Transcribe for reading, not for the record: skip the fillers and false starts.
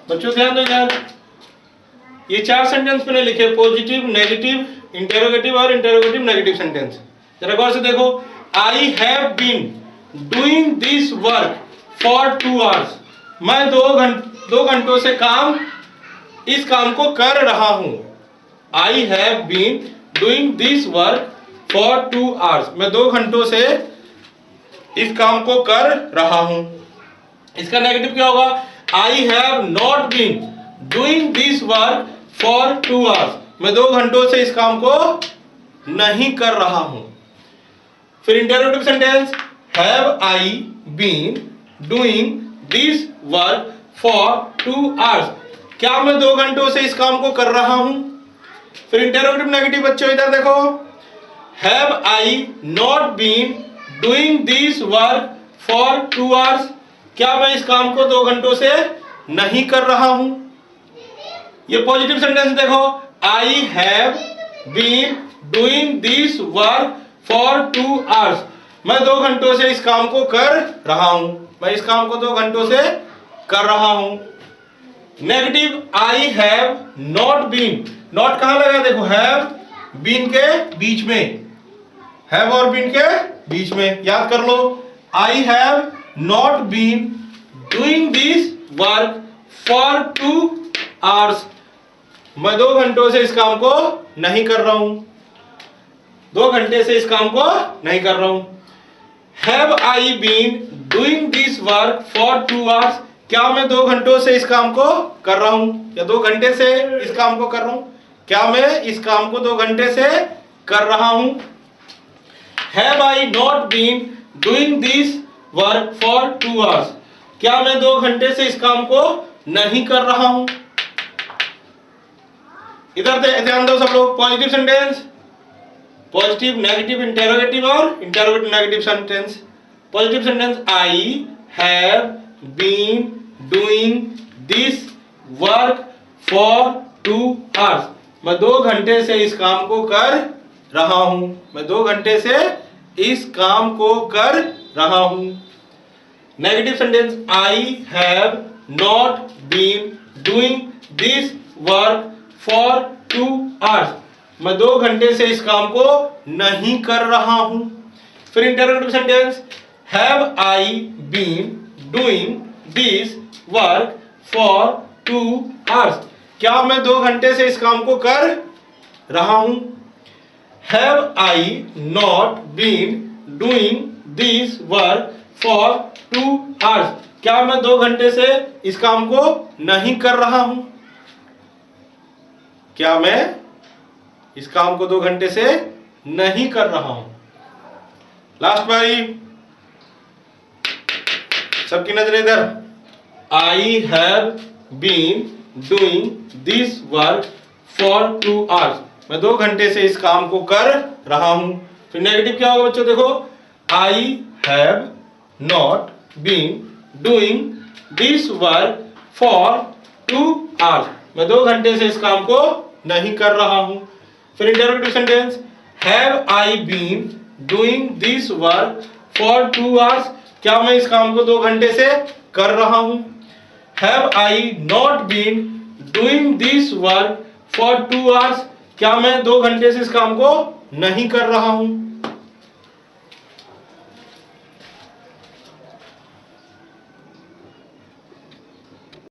बच्चों ध्यान दो इधर, ये 4 सेंटेंस मैंने लिखे, पॉजिटिव, नेगेटिव, इंटेरोगेटिव और इंटेरोगेटिव नेगेटिव सेंटेंस। जरा गौर से देखो, I have been doing this work for 2 hours. मैं 2 घंटों से इस काम को कर रहा हूं। I have been doing this work for 2 hours. मैं 2 घंटों से इस काम को कर रहा हूं। इसका नेगेटिव क्या होगा? I have not been doing this work for 2 hours. मैं 2 घंटों से इस काम को नहीं कर रहा हूं। फिर interrogative sentence, have I been doing this work for 2 hours. क्या मैं 2 घंटों से इस काम को कर रहा हूं? फिर इंटेरोगेटिव नेगेटिव बच्चों इधर देखो, have I not been doing this work for 2 hours. क्या मैं इस काम को 2 घंटों से नहीं कर रहा हूं? ये पॉजिटिव सेंटेंस देखो, I have been doing this work for 2 hours. मैं 2 घंटों से इस काम को कर रहा हूं। मैं इस काम को 2 घंटों से कर रहा हूं। Negative, I have not been. Not कहां लगा? देखो, हैव बीन के बीच में, हैव और बीन के बीच में, याद कर लो। I have not been doing this work for 2 hours. मैं 2 घंटों से इस काम को नहीं कर रहा हूं। 2 घंटे से इस काम को नहीं कर रहा हूं। Have I been doing this work for 2 hours. क्या मैं 2 घंटों से इस काम को कर रहा हूं, या 2 घंटे से इस काम को कर रहा हूं? क्या मैं इस काम को 2 घंटे से कर रहा हूं? Have I not been doing this work for 2 hours. क्या मैं 2 घंटे से इस काम को नहीं कर रहा हूं? इधर ध्यान दो सब लोग, positive sentence, positive, negative, interrogative और interrogative negative sentence. Positive sentence, I have been doing this work for 2 hours. मैं 2 घंटे से इस काम को कर रहा हूं। मैं 2 घंटे से इस काम को कर रहा हूं। Negative sentence, I have not been doing this work for 2 hours. मैं 2 घंटे से इस काम को नहीं कर रहा हूं। फिर interrogative sentence, have I been doing this work for 2 hours. क्या मैं 2 घंटे से इस काम को कर रहा हूं? Have I not been doing this work for 2 hours. क्या मैं 2 घंटे से इस काम को नहीं कर रहा हूं? क्या मैं इस काम को 2 घंटे से नहीं कर रहा हूं? लास्ट बारी, सबकी नजर इधर, I have been doing this work for 2 hours. मैं 2 घंटे से इस काम को कर रहा हूं। फिर नेगेटिव क्या होगा बच्चों? देखो, I have not been doing this work for 2 hours. मैं 2 घंटे से इस काम को नहीं कर रहा हूं। फिर interrogative sentence, have I been doing this work for 2 hours. क्या मैं इस काम को 2 घंटे से कर रहा हूं? Have I not been doing this work for 2 hours. क्या मैं 2 घंटे से इस काम को नहीं कर रहा हूं?